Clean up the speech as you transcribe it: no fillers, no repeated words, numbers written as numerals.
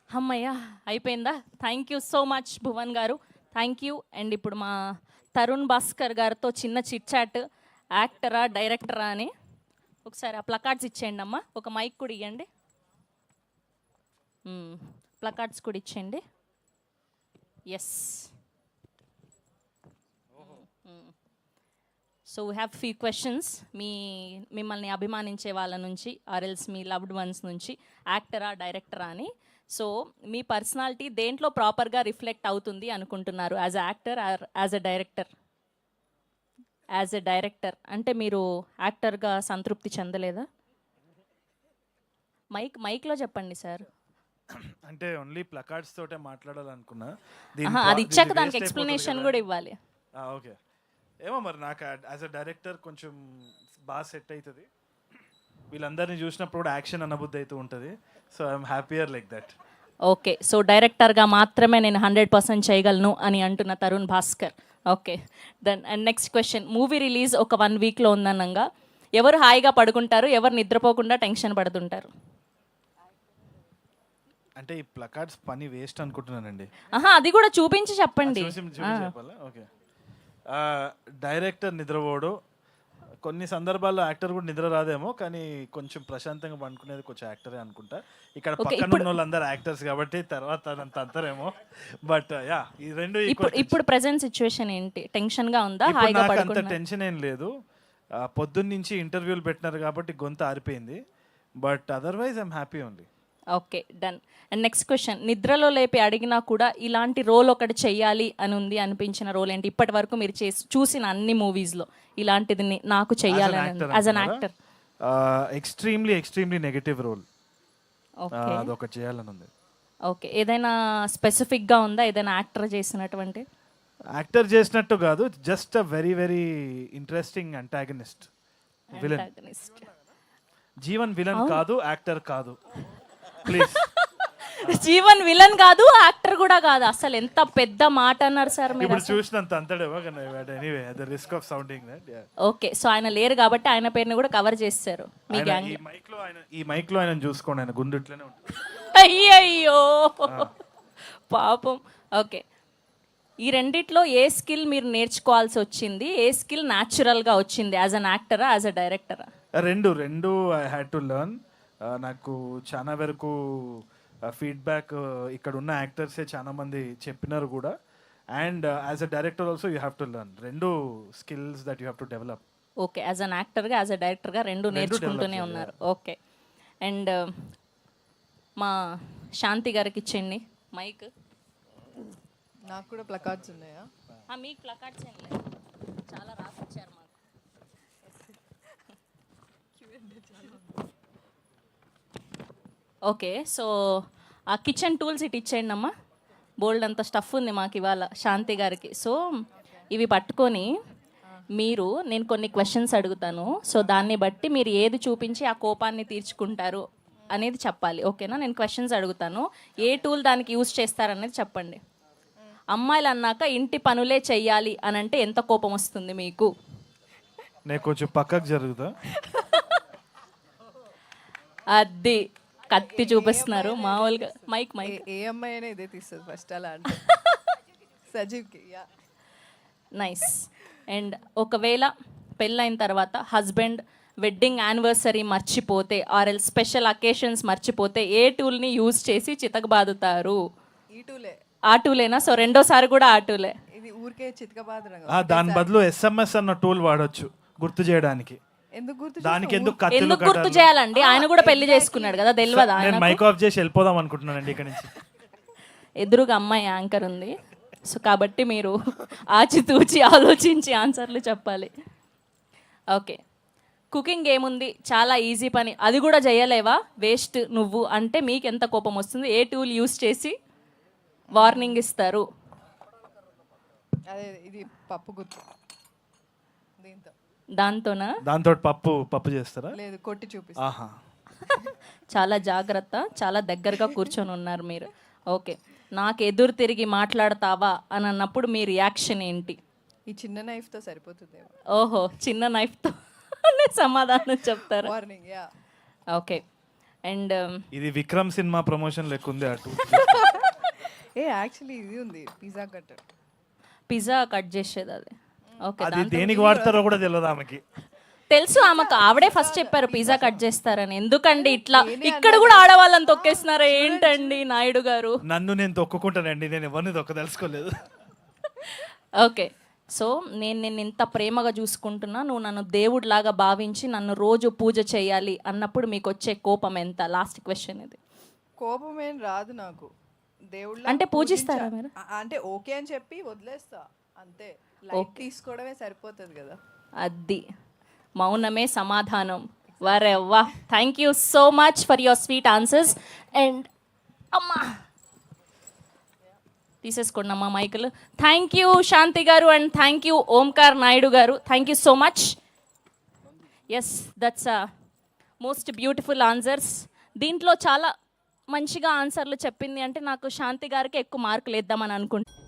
అమ్మయ్య అయిపోయిందా? Thank you so much Bhuvan గారు, థ్యాంక్ యూ. అండ్ ఇప్పుడు మా తరుణ్ భాస్కర్ గారితో చిన్న చిట్ చాట్, యాక్టరా డైరెక్టరా అని. ఒకసారి ఆ ప్లకార్డ్స్ ఇచ్చేయండి అమ్మా, ఒక మైక్ కూడా ఇవ్వండి. ప్లకార్డ్స్ కూడా ఇచ్చేయండి. Yes. So we have few questions మిమ్మల్ని అభిమానించే వాళ్ళ నుంచి, ఆర్ఎల్స్ మీ లవ్డ్ వన్స్ నుంచి, యాక్టరా డైరెక్టరా అని. సో మీ పర్సనాలిటీ దేంట్లో ప్రాపర్గా రిఫ్లెక్ట్ అవుతుంది అనుకుంటున్నారు, as a actor are as a director? As a director అంటే మీరు యాక్టర్గా సంతృప్తి చెందలేదా? మైక్లో చెప్పండి సార్. అంటే ఓన్లీ ప్లకార్డ్స్ తోటే మాట్లాడాలనుకున్నా. అది ఇచ్చాక దానికి ఎక్స్ప్లెనేషన్ కూడా ఇవ్వాలి. ఓకే, ఏమో మరి నాకు యాజ్ అ డైరెక్టర్ కొంచెం బాగా సెట్ అవుతుంది. వీళ్ళందరినీ చూసినప్పుడు కూడా యాక్షన్ అనబుద్ధి అవుతూ ఉంటుంది. So I'm happier like that. Okay, so డైరెక్టర్గా మాత్రమే నేను 100% చేయగలను అని అంటున్న Tarun Bhaskar. Okay, then and next question. Movie release ఒక 1 వీక్లో ఉందనగా ఎవరు హాయిగా పడుకుంటారు, ఎవరు నిద్రపోకుండా టెన్షన్ పడుతుంటారు? అంటే ఈ ప్లకార్డ్స్ పని వేస్ట్ అనుకుంటున్నానండి. అది కూడా చూపించి చెప్పండి. ఓకే, డైరెక్టర్ నిద్రపోడు. కొన్ని సందర్భాల్లో యాక్టర్ కూడా నిద్ర రాదేమో, కానీ కొంచెం ప్రశాంతంగా పండుకునేది కొంచెం యాక్టరే అనుకుంటా. ఇక్కడ పక్కన ఉన్న వాళ్ళందరూ యాక్టర్స్ కాబట్టి తర్వాత అంత అంతరేమో. బట్ యా, ఈ రెండు ఇప్పుడు ప్రెజెంట్ సిచ్యువేషన్ ఏంటి? టెన్షన్ గా ఉందా? నాకు అంత టెన్షన్ ఏం లేదు. పొద్దున్న నుంచి ఇంటర్వ్యూలు పెట్టినారు కాబట్టి గొంతు ఆరిపోయింది. But otherwise I'm happy only. Okay, done. And next question. నిద్రలో లేపి అడిగినా కూడా ఇలాంటి రోల్ ఒకటి చెయ్యాలి అని ఉంది అనిపించిన రోల్ ఏంటి? ఇప్పటి వరకు మీరు చూసిన అన్ని మూవీస్లో ఇలాంటిది నాకు చెయ్యాలని as an actor. Extremely negative role అదొకటి చేయాలని ఉంది. ఓకే, ఏదైనా స్పెసిఫిక్గా ఉందా? ఏదైనా యాక్టర్ చేసినటువంటి? యాక్టర్ చేసినట్టు కాదు, just a very very interesting అంటాగనిస్ట్, villain. Jeevan villain కాదు, యాక్టర్ కాదు, ప్లీజ్. జీవన్ విలన్ కాదు, యాక్టర్ కూడా కాదు. అసలు ఎంత పెద్ద మాట అన్నారు సార్ మీరు. ఇప్పుడు చూసినంత అంతడేమో, anyway the risk of sounding that. Okay, so ఆయన లేరు కాబట్టి ఆయన పేరుని కూడా కవర్ చేస్తారు మీ గ్యాంగ్. ఈ మైక్ లో ఆయన చూసుకోండి, ఆయన గుండుట్లోనే ఉంటుంది. అయ్యయ్యో పాపం. ఓకే, ఈ రెండిట్లో ఏ స్కిల్ మీరు నేర్చుకోవాల్సి వచ్చింది, ఏ స్కిల్ న్యాచురల్గా వచ్చింది, యాజ్ అన్ యాక్టరా యాజ్ అ డైరెక్టరా? రెండు ఐ హ్యాడ్ టు లెర్న్. నాకు చాలా వరకు ఫీడ్బ్యాక్ ఇక్కడ ఉన్న యాక్టర్సే చాలా మంది చెప్పినారు కూడా. And as a director also you have to learn. రెండు skills that you have to develop. Okay, as an యాక్టర్గా యాజ్ అ డైరెక్టర్గా రెండు నేర్చుకుంటూనే ఉన్నారు. ఓకే, అండ్ మా శాంతి గారికి ఇచ్చేయండి మైక్. నాకు కూడా ప్లకార్డ్స్ ఉన్నాయా? మీకు ప్లకార్డ్స్ ఏం లేదు, చాలా రాసిచ్చారు మాకు. ఓకే, సో ఆ కిచెన్ టూల్స్ ఇటు ఇచ్చేయండి అమ్మా. బోల్డ్ అంత స్టఫ్ ఉంది మాకు ఇవాళ శాంతి గారికి. సో ఇవి పట్టుకొని నేను కొన్ని క్వశ్చన్స్ అడుగుతాను. సో దాన్ని బట్టి మీరు ఏది చూపించి ఆ కోపాన్ని తీర్చుకుంటారు అనేది చెప్పాలి. ఓకేనా? నేను క్వశ్చన్స్ అడుగుతాను, ఏ టూల్ దానికి యూజ్ చేస్తారనేది చెప్పండి. అమ్మాయిలు అన్నాక ఇంటి పనులే చెయ్యాలి అని అంటే ఎంత కోపం వస్తుంది మీకు? నేను కొంచెం పక్కకు జరుగుతా. అది కత్తి చూపిస్తున్నారు మామూలుగా. మైక్ ఏ అమ్మాయి అయినా ఇదే తీస్తుంది ఫస్ట్ అలా అంటే. సజీవ్కి నైస్. అండ్ ఒకవేళ పెళ్ళైన తర్వాత హస్బెండ్ వెడ్డింగ్ యానివర్సరీ మర్చిపోతే ఆర్ఎల్ స్పెషల్ అకేషన్స్ మర్చిపోతే ఏ టూల్ని యూజ్ చేసి చితకబాదుతారు? ఈ టూలే. ఆ టూలేనా? సో రెండోసారి కూడా ఆ టూలే. ఇది ఊరికే చితకబాదడం. దాని బదులు ఎస్ఎంఎస్ అన్న టూల్ వాడొచ్చు గుర్తు చేయడానికి. దానికి ఎందుకు గుర్తు చేయాలండి? ఆయన కూడా పెళ్లి చేసుకున్నాడు కదా, తెలియదా? నేను మైక్ ఆఫ్ చేసి వెళ్ళిపోదాం అనుకుంటున్నానండి ఇక్కడ నుంచి. ఎదురుగా అమ్మాయి యాంకర్ ఉంది, సో కాబట్టి మీరు ఆచితూచి ఆలోచించి ఆన్సర్లు చెప్పాలి. ఓకే, కుకింగ్ ఏముంది, చాలా ఈజీ పని, అది కూడా చేయలేవా, వేస్ట్ నువ్వు అంటే మీకు ఎంత కోపం వస్తుంది? ఏ టూల్ యూస్ చేసి వార్నింగ్ ఇస్తారు? అదే ఇది పప్పు గుర్తు. దీంతో దాంతో పప్పు చేస్తారా? లేదు, కొట్టి చూపిస్తా. చాలా జాగ్రత్త, చాలా దగ్గరగా కూర్చొని ఉన్నారు మీరు. ఓకే, నాకు ఎదురు తిరిగి మాట్లాడతావా అని అన్నప్పుడు మీ రియాక్షన్ ఏంటి? ఈ చిన్న నైఫ్తో సరిపోతుంది. ఓహో, చిన్న నైఫ్తో సమాధానం చెప్తారు. వార్నింగ్. యా. ఓకే, అండ్ ఇది విక్రమ్ సినిమా ప్రమోషన్ లెక్క ఉంది అటు. ఏ యాక్చువల్లీ ఇది ఉంది పిజ్జా కట్టర్. పిజ్జా కట్ చేసేది అది. ఓకే, అది దేనికి వాడతారో కూడా తెలియదు ఆమెకి. తెలుసు ఆమెకు, ఆవిడే ఫస్ట్ చెప్పారు పిజ్జా కట్ చేస్తారని. ఎందుకండి ఇట్లా ఇక్కడ కూడా ఆడవాళ్ళని తొక్కేస్తున్నారా ఏంటండి నాయుడు గారు? నన్ను నేను తొక్కుకుంటానండి, నేను ఎవరిని తొక్కదలుచుకోలేదు. ఓకే, సో నేను నిన్ను ఇంత ప్రేమగా చూసుకుంటున్నా, నువ్వు నన్ను దేవుడిలాగా భావించి నన్ను రోజు పూజ చేయాలి అన్నప్పుడు మీకు వచ్చే కోపం ఎంత? లాస్ట్ క్వశ్చన్ ఇది. కోపం ఏం రాదు నాకు. దేవుళ్ళ అంటే పూజిస్తారా మీరు? అంటే ఓకే అని చెప్పి వదిలేస్తా అంతే. లైట్ తీసుకోవడమే సరిపోతుంది కదా. అది మౌనమే సమాధానం. వరే వా, thank you so much for your sweet answers. And అమ్మా తీసేసుకోండి అమ్మా మైకులు. Thank you Shanthi garu and thank you Omkar Naidu garu. Thank you so much. Yes, that's most beautiful answers. దీంట్లో చాలా మంచిగా ఆన్సర్లు చెప్పింది అంటే నాకు శాంతి గారికి ఎక్కువ మార్కులు ఇద్దామని అనుకుంటున్నాను.